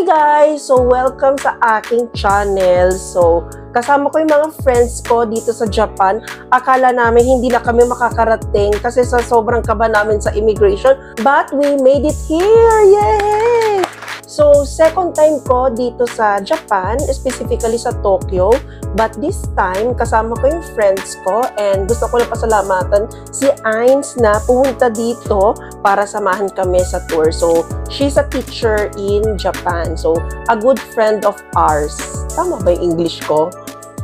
Hi guys! So, welcome sa aking channel. So, kasama ko yung mga friends ko dito sa Japan. Akala namin hindi na kami makakarating kasi sa sobrang kaba namin sa immigration. But we made it here! Yay! So, second time ko dito sa Japan, specifically sa Tokyo. But this time, kasama ko yung friends ko and gusto ko na pasalamatan si Ains na pumunta dito para samahan kami sa tour. So, she's a teacher in Japan. So, a good friend of ours. Tama ba yung English ko?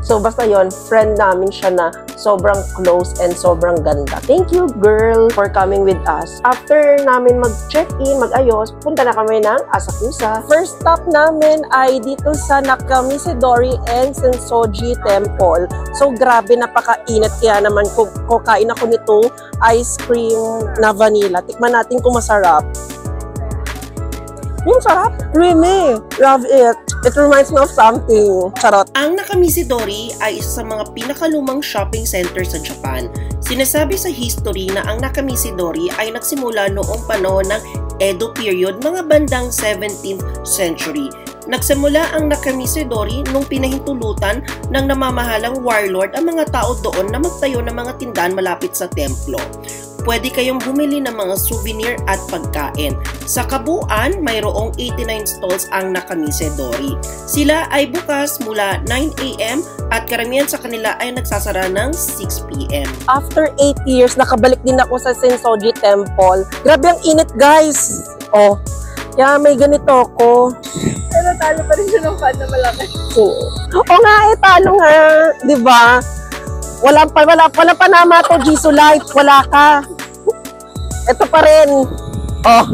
So, basta yon, friend namin siya na sobrang close and sobrang ganda. Thank you, girl, for coming with us. After namin mag-check-in, mag-ayos, punta na kami ng Asakusa. First stop namin ay dito sa Nakamisidori and Sensoji Temple. So, grabe, napakainit. Kaya naman, kukain ako nito ice cream na vanilla. Tikman natin kung masarap. Sarap. Creamy. Love it. It reminds me of something. Charot. Ang Nakamisidori ay isa sa mga pinakalumang shopping center sa Japan. Sinasabi sa history na ang Nakamisidori ay nagsimula noong panahon ng Edo period, mga bandang 17th century. Nagsimula ang Nakamisidori nung pinahintulutan ng namamahalang warlord ang mga tao doon na magtayo ng mga tindahan malapit sa templo. Pwede kayong bumili ng mga souvenir at pagkain. Sa kabuuan, mayroong 89 stalls ang Nakamisidori. Sila ay bukas mula 9 AM at karamihan sa kanila ay nagsasara ng 6 PM. After 8 years, nakabalik din ako sa Sensoji Temple. Grabe ang init, guys! Oh, kaya may ganito ako. Pero talo pa rin siya ng fan na malaki. Oo nga, talo nga. Diba? Wala pa nama to, Jisoo Life. Wala ka. Ito pa rin. Oh.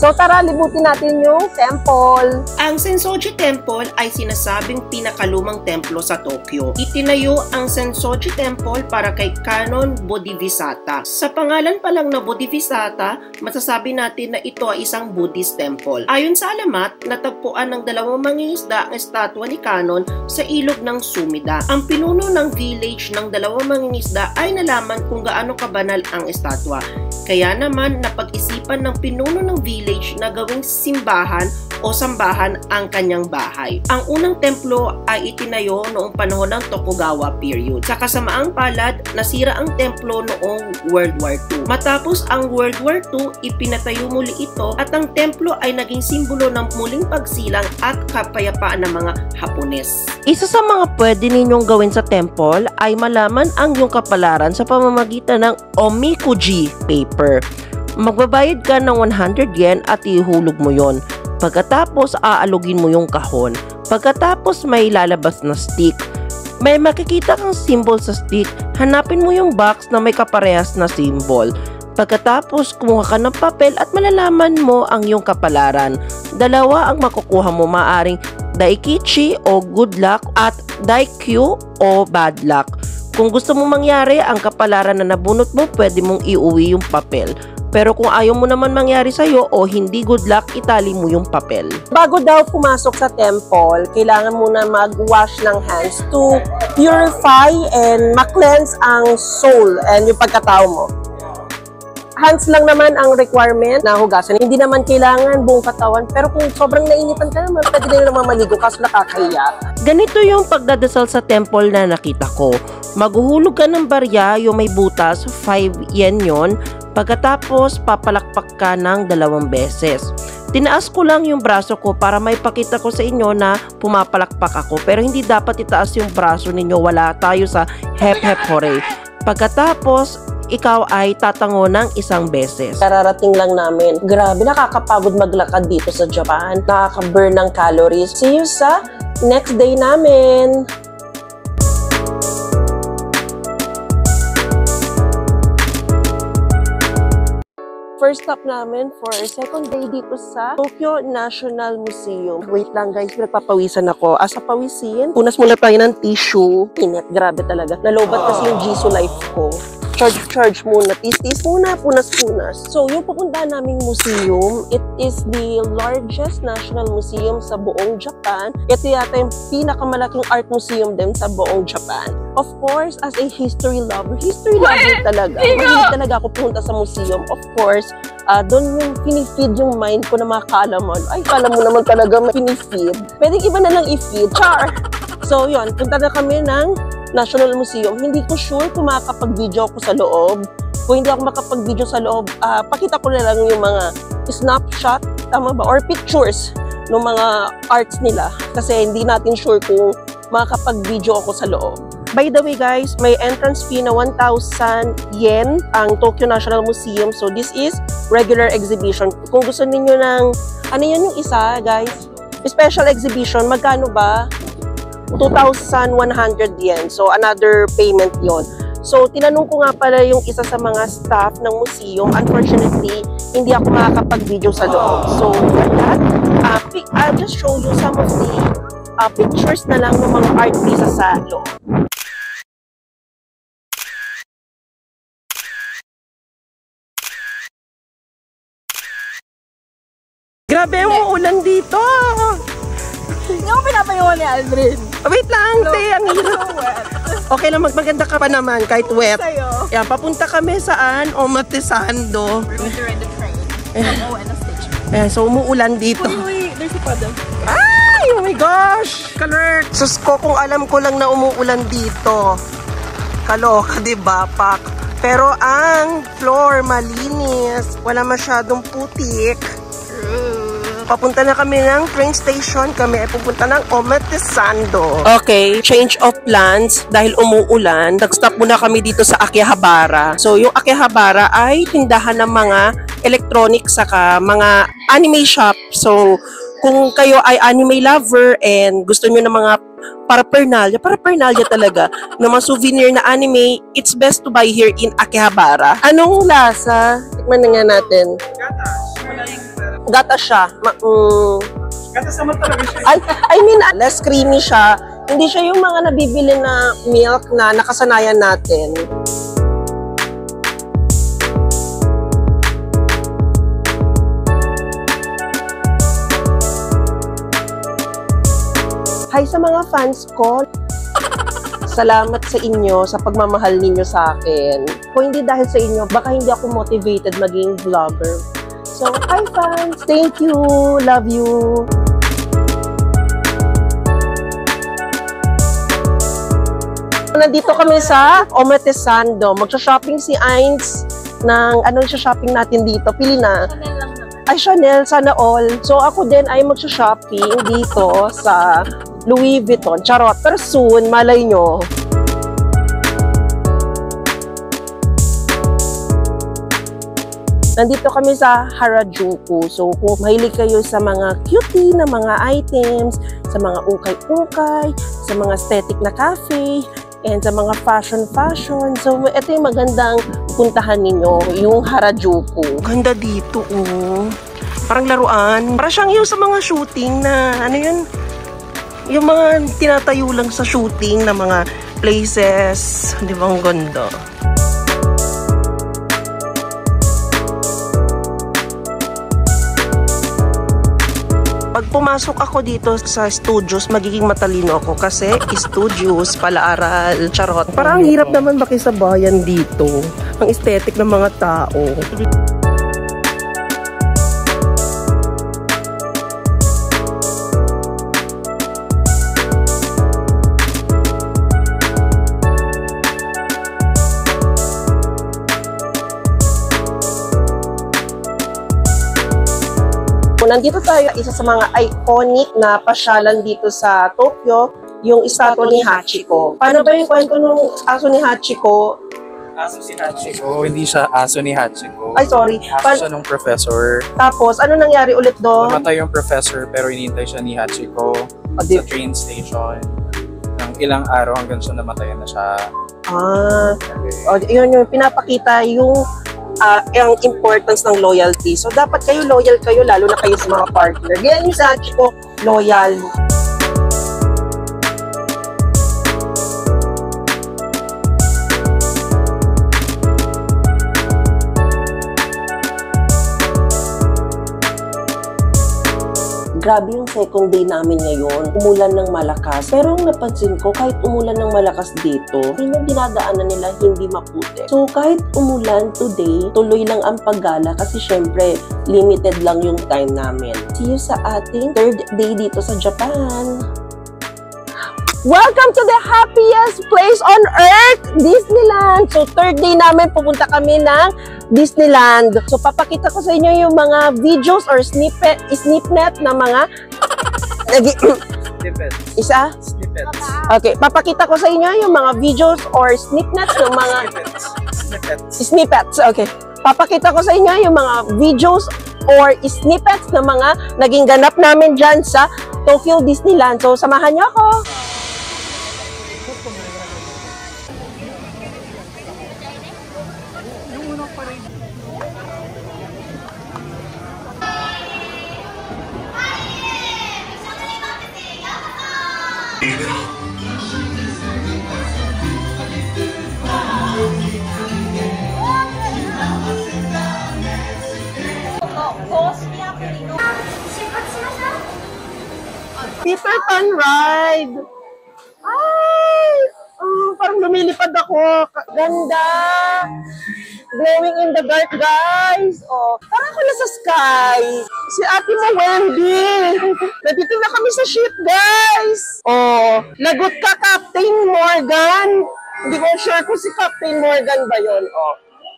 So tara, libutin natin yung temple. Ang Sensoji Temple ay sinasabing pinakalumang templo sa Tokyo. Itinayo ang Sensoji Temple para kay Kanon Bodhisattva. Sa pangalan pa lang na Bodhisattva, masasabi natin na ito ay isang Buddhist temple. Ayon sa alamat, natagpuan ng dalawang mangingisda ang estatwa ni Kanon sa ilog ng Sumida. Ang pinuno ng village ng dalawang mangingisda ay nalaman kung gaano kabanal ang estatwa. Kaya naman napag-isipan ng pinuno ng village na gawing simbahan o sambahan ang kanyang bahay. Ang unang templo ay itinayo noong panahon ng Tokugawa period. Sa kasamaang palad, nasira ang templo noong World War II. Matapos ang World War II, ipinatayo muli ito at ang templo ay naging simbolo ng muling pagsilang at kapayapaan ng mga Hapones. Isa sa mga pwede ninyong gawin sa temple ay malaman ang iyong kapalaran sa pamamagitan ng omikuji paper. Magbabayad ka ng 100 yen at ihulog mo yon. Pagkatapos, aalugin mo yung kahon. Pagkatapos, may lalabas na stick. May makikita kang symbol sa stick. Hanapin mo yung box na may kaparehas na symbol. Pagkatapos, kumuha ka ng papel at malalaman mo ang iyong kapalaran. Dalawa ang makukuha mo, maaring daikichi o good luck at daikyu o bad luck. Kung gusto mo mangyari ang kapalaran na nabunot mo, pwede mong iuwi yung papel. Pero kung ayaw mo naman mangyari sa'yo o hindi good luck, itali mo yung papel. Bago daw pumasok sa temple, kailangan muna mag-wash ng hands to purify and ma-cleanse ang soul and yung pagkatao mo. Hands lang naman ang requirement na hugasan. Hindi naman kailangan buong katawan. Pero kung sobrang nainitan ka naman, pwede na naman maligo kasi nakakahiya. Ganito yung pagdadasal sa temple na nakita ko. Maghuhulog ka ng barya, yung may butas, 5 yen yon. Pagkatapos, papalakpak ka ng 2 beses. Tinaas ko lang yung braso ko para may pakita ko sa inyo na pumapalakpak ako. Pero hindi dapat itaas yung braso ninyo. Wala tayo sa hep hep hooray. Pagkatapos, ikaw ay tatango ng 1 beses. Kararating lang namin. Grabe, nakakapagod maglakad dito sa Japan. Nakaka-burn ng calories. See you sa next day namin. First stop namin for second day dito sa Tokyo National Museum. Wait lang guys, nagpapawisan ako. Asa pawisin, punas muna tayo ng tissue. Init, grabe talaga. Nalobat kasi yung Jisoo Life ko. Charge muna. Tis muna, punas-punas. So, yung pupunta naming museum, it is the largest national museum sa buong Japan. Ito yata yung pinakamalaking art museum din sa buong Japan. Of course, as a history lover talaga. Hindi Mahilig talaga ako pumunta sa museum. Of course, doon yung pinifeed yung mind ko na mga kaalaman. Ay, kala mo naman talaga pinifeed. Pwede iba na lang i-feed. Char! So, yun. Punta na kami ng National Museum. Hindi ko sure kung makakapag-video ako sa loob. Kung hindi ako makapag-video sa loob, pakita ko na lang yung mga snapshot, tama ba? Or pictures ng mga arts nila. Kasi hindi natin sure kung makakapag-video ako sa loob. By the way guys, may entrance fee na 1,000 yen ang Tokyo National Museum. So this is regular exhibition. Kung gusto niyo ng, ano yan yung isa guys? Special exhibition, magkano ba? 2,100 yen. So another payment yon. So tinanong ko nga pala yung isa sa mga staff ng museum. Unfortunately, hindi ako makakapag-video sa loob. So for that, I'll just show you some of the pictures na lang ng mga art pieces sa loob. Grabe, ulan dito! Hindi ako pinapayungan ni Aldrin. Wait lang, te, ang hirap. Okay lang, magmaganda ka pa naman, kahit wet. Sa'yo. Yan, papunta kami saan? Omatesando. We're going to ride the train from ONS station. Ayan, so umuulan dito. Uy, there's a puddle. Ay, oh my gosh! Kalert! Sus ko, kung alam ko lang na umuulan dito. Kaloka, diba, Pak? Pero ang floor malinis. Wala masyadong putik. Papunta na kami ng train station. Kami ay pupunta ng Omatesando. Okay, change of plans. Dahil umuulan, nag-stop muna kami dito sa Akihabara. So, yung Akihabara ay tindahan ng mga electronics saka mga anime shop. So, kung kayo ay anime lover and gusto nyo ng mga paraphernalia talaga, ng mga souvenir na anime, it's best to buy here in Akihabara. Anong lasa? Tikman na nga natin. Gatas siya. Gatas naman talaga siya. I mean, less creamy siya. Hindi siya yung mga nabibili na milk na nakasanayan natin. Hi sa mga fans ko. Salamat sa inyo sa pagmamahal ninyo sa akin. Kung hindi dahil sa inyo, baka hindi ako motivated maging vlogger. So, hi fans! Thank you! Love you! Nandito kami sa Omatesando. Magsha-shopping si Ains ng ano siya shopping natin dito. Pili na. Chanel lang naman. Ay, Chanel, sana all. So, ako din ay magsha-shopping dito sa Louis Vuitton. Charot. Pero soon, malay nyo. Nandito kami sa Harajuku. So, kung mahilig kayo sa mga cutie na mga items, sa mga ukay-ukay, sa mga aesthetic na cafe, and sa mga fashion. So, ito yung magandang puntahan ninyo, yung Harajuku. Ganda dito, oh. Parang laruan. Parang siyang yung sa mga shooting na, ano yun? Yung mga tinatayo lang sa shooting na mga places. Di ba ang ganda? Pag pumasok ako dito sa studios, magiging matalino ako kasi studios, pala-aral, charot. Parang ang hirap naman makisabayan dito. Ang aesthetic ng mga tao. Nandito tayo, isa sa mga iconic na pasyalan dito sa Tokyo, yung estatwa ni Hachiko. Paano ba yung kwento ng aso ni Hachiko? Aso si Hachiko, hindi siya aso ni Hachiko. Ay, sorry. Aso siya nung professor. Tapos, ano nangyari ulit doon? Namatay yung professor pero hinintay siya ni Hachiko sa train station. Nang ilang araw hanggang siya namatayan na siya. Yun yung pinapakita yung ang importance ng loyalty. So, dapat kayo loyal kayo, lalo na kayo sa mga partner. Ganyan yung sa Hachiko, loyal. Grabe yung second day namin ngayon. Umulan ng malakas. Pero ang napansin ko, kahit umulan ng malakas dito, yung dinadaanan nila hindi maputi. So kahit umulan today, tuloy lang ang paggala kasi syempre, limited lang yung time namin. See you sa ating third day dito sa Japan. Welcome to the happiest place on earth, Disneyland! So, third day namin, pupunta kami ng Disneyland. So, papakita ko sa inyo yung mga videos or snippet na mga... Snippets. Isa? Snippets. Okay, papakita ko sa inyo yung mga videos or snippets ng mga... Snippets, okay. Papakita ko sa inyo yung mga videos or snippets ng mga naging ganap namin dyan sa Tokyo Disneyland. So, samahan niyo ako! Peter Pan ride! Ay! Parang lumilipad ako. Ganda! Glowing in the dark, guys! Parang ako nasa sky. Si ate mo, Wendy! Nandito na kami sa ship, guys! Lagot ka, Captain Morgan! Hindi ko sure kung si Captain Morgan ba yun.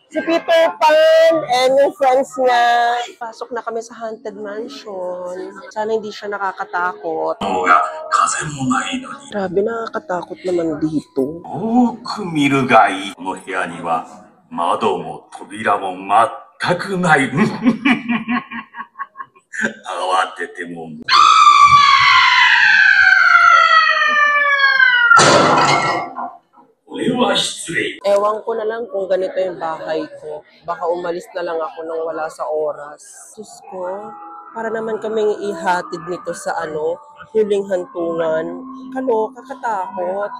Si Peter Pan and yung friends niya. Pasok na kami sa Haunted Mansion. Sana hindi siya nakakatakot. Grabe, nakakatakot naman dito. よく見るがいい。この部屋には窓も扉も全くない。慌てても。これは失礼。 Ewan ko na lang kung ganito yung bahay ko. Baka umalis na lang ako nang wala sa oras. Diyos ko, para naman kaming ihatid nito sa huling hantungan. Kaloka, katakot.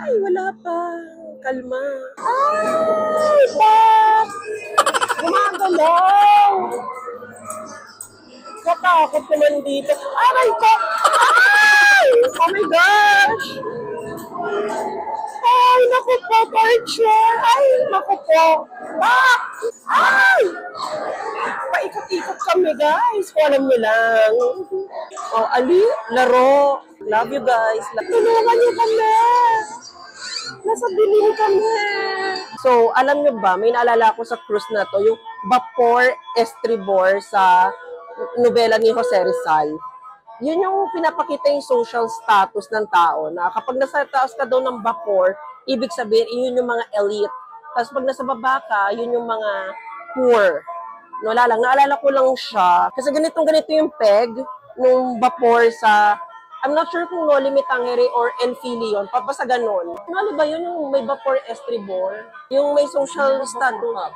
Ay, wala pa. Kalma. Ay, Pat! Gumagalaw! Katakot naman dito. Aray ko! Ay! Oh my gosh! Ay, naku po, Archer! Ay, naku po! Ay! Paikot-ikot kami, guys. Kung alam niyo lang. Ali, laro. Love you, guys. Tulungan niyo kami. Nasa dilim kami. So, alam niyo ba, may naalala ko sa cruise na to, yung Vapor Estribor sa nobela ni Jose Rizal. Yun yung pinapakita yung social status ng tao na kapag nasa taas ka daw ng vapor, ibig sabihin, yun yung mga elite. Tapos pag nasa baba ka, yun yung mga poor. Wala lang, naalala ko lang siya. Kasi ganito yung peg nung vapor sa, I'm not sure kung Noli Me Tangere or Enfili yun, basta ganun. Noli ba yun yung may vapor estribor? Yung may social status?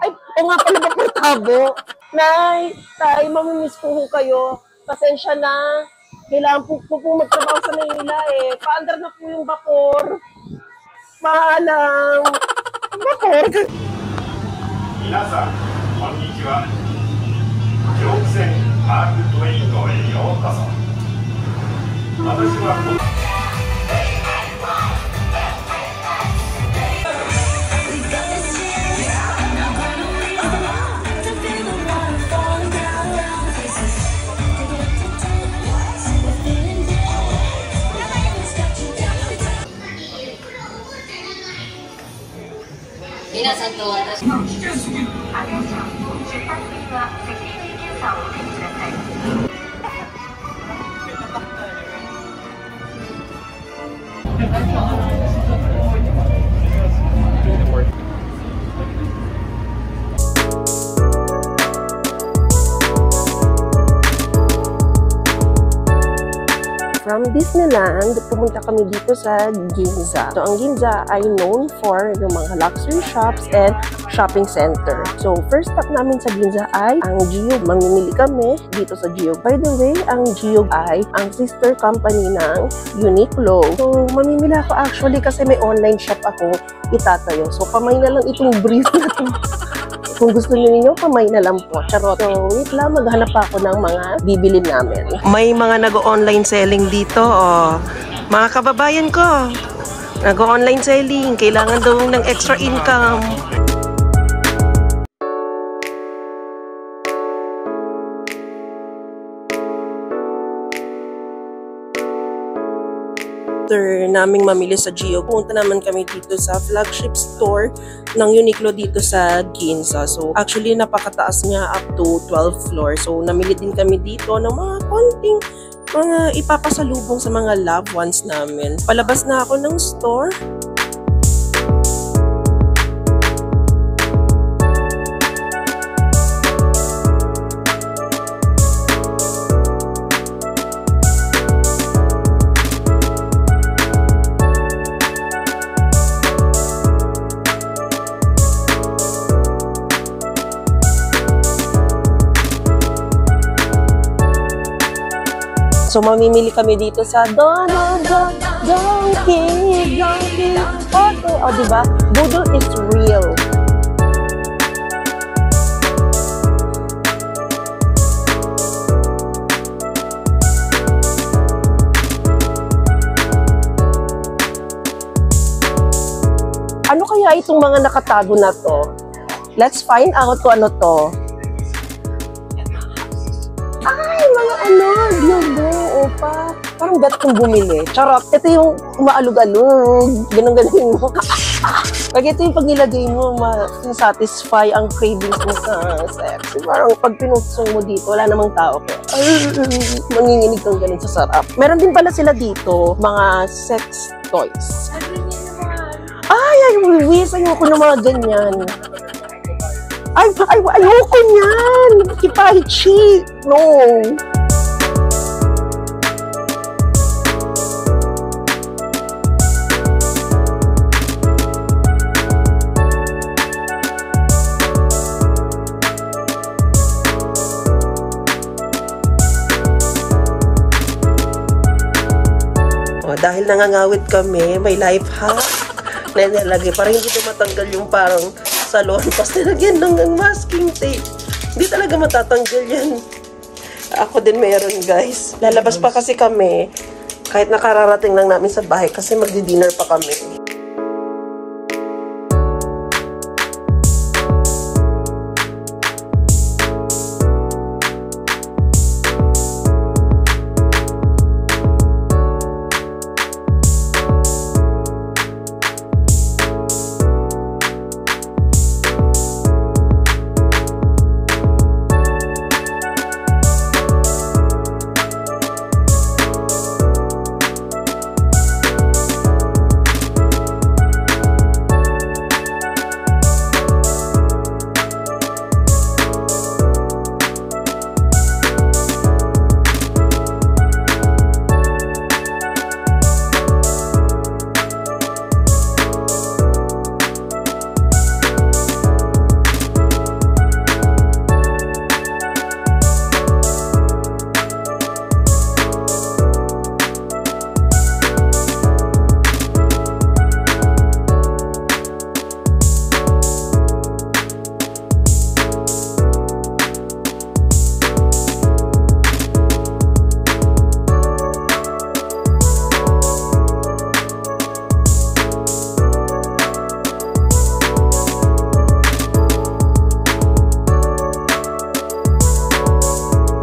Ay, nga pala vapor tabo. Nay, tay, mamimiss po kayo. Pasensya na. Kailangan po magtrabaho sa Manila Paandar na po yung vapor. Paalam. Vapor. 皆さん、こんにちは。蒸気船マーク・トウェイン号へようこそ。私は皆さんと私の危険すぎる。アテンション。出発便はセキュリティ検査を受けてください。From Disneyland, pumunta kami dito sa Ginza. So, ang Ginza ay known for yung mga luxury shops and shopping center. So, first stop namin sa Ginza ay ang Giyog. Mamimili kami dito sa Giyog. By the way, ang Giyog ay ang sister company ng Uniqlo. So, mamimili ako actually kasi may online shop ako itatayo. So, pamay na lang itong brief na to. Kung gusto niyo ninyo, kamay na lang po. Charot. So, wait lang, maghanap ako ng mga bibili namin. May mga nag-online selling dito, oh. Mga kababayan ko, nag-online selling. Kailangan daw ng extra income. After naming mamili sa Gio, punta naman kami dito sa flagship store ng Uniqlo dito sa Ginza. So, actually, napakataas niya up to 12th floor. So, namili din kami dito ng mga konting mga ipapasalubong sa mga loved ones namin. Palabas na ako ng store. So, mamimili kami dito sa Donkey. Okay. O, diba? Budol is real. Ano kaya itong mga nakatago na to? Let's find out kung ano to. Ay, mga ano, dildo, opa. Parang bet kong bumili. Charot, ito yung umaalog-alog. Ganun-ganun mo. Pag ito yung pag nilagay mo, satisfy ang cravings mo sa sex. Parang pag pinutsong mo dito, wala namang tao ko. Ay, manginginig kang ganun sa sarap. Meron din pala sila dito, mga sex toys. Ay, wiwis. Ayoko ng mga ganyan. Ay, ayoko niyan! Kipaichi! No! Oh, dahil nangangawit kami, may life hack na nilagay para hindi na matanggal yung parang salon. Tapos nilagyan ng masking tape. Hindi talaga matatanggal yan. Ako din meron, guys. Lalabas pa kasi kami. Kahit nakararating lang namin sa bahay kasi magdi-dinner pa kami.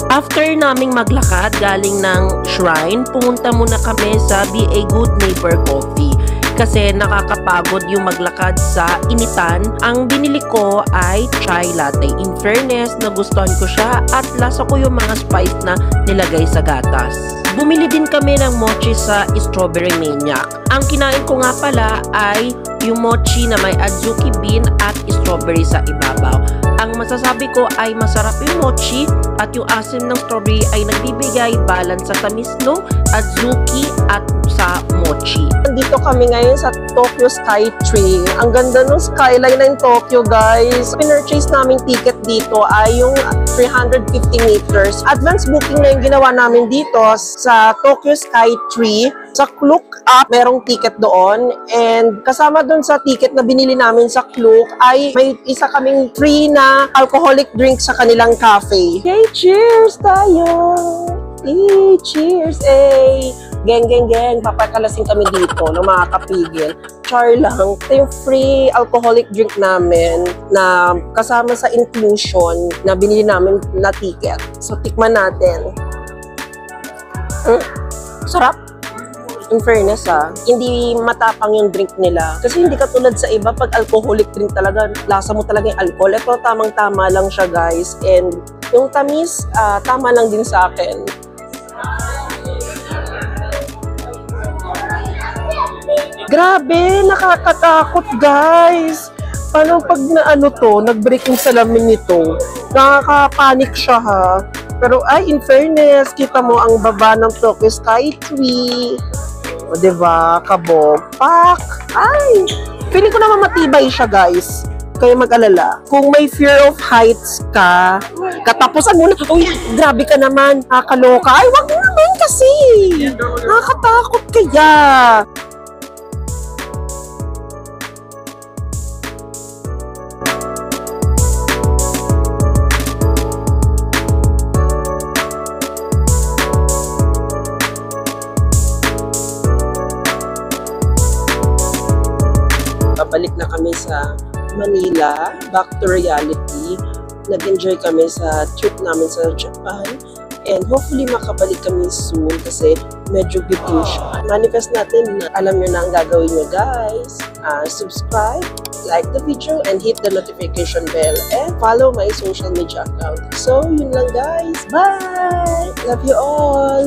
After naming maglakad galing ng shrine, pumunta muna kami sa Be a Good Neighbor Coffee. Kasi nakakapagod yung maglakad sa initan. Ang binili ko ay chai latte. In fairness, nagustuhan ko siya at lasa ko yung mga spice na nilagay sa gatas. Bumili din kami ng mochi sa Strawberry Maniac. Ang kinain ko nga pala ay yung mochi na may adzuki bean at strawberry sa ibabaw. Ang masasabi ko ay masarap yung mochi at yung asim ng strawberry ay nagbibigay balance sa tamis no adzuki at sa mochi. Nandito kami ngayon sa Tokyo Sky Tree. Ang ganda ng skyline ng Tokyo, guys. Pinurchase naming ticket dito ay yung 350 meters. Advance booking na yung ginawa namin dito sa Tokyo Sky Tree. Sa Klook app, merong ticket doon. And kasama doon sa ticket na binili namin sa Klook ay may isa kaming free na alcoholic drink sa kanilang cafe. Okay, cheers tayo! Hey, cheers! Hey! Geng, geng, geng! Papakalasing kami dito ng mga kapigil. Char lang. Ito yung free alcoholic drink namin na kasama sa inclusion na binili namin na ticket. So, tikman natin. Sarap! In fairness hindi matapang yung drink nila. Kasi hindi katulad sa iba, pag alcoholic drink talaga, lasa mo talaga yung alcohol. Ito, tamang-tama lang siya, guys. And yung tamis, tama lang din sa akin. Grabe, nakakatakot, guys. Paano pag nag-break yung salamin nito? Nakaka-panic siya, ha? Pero in fairness, kita mo ang baba ng Tokyo Sky Tree. O, diba? Kabog. Pak! Ay! Feeling ko naman matibay siya, guys. Kaya mag-alala. Kung may fear of heights ka, katapusan mo na, uy, grabe ka naman, nakakaloka. Ay, wag mo naman kasi. Nakakatakot kaya. Babalik na kami sa Manila, back to reality. Nag-enjoy kami sa trip namin sa Japan. And hopefully makabalik kami soon kasi medyo bitin siya. Manifest natin na alam nyo na ang gagawin nyo, guys. Subscribe, like the video, and hit the notification bell. And follow my social media account. So, yun lang, guys. Bye! Love you all!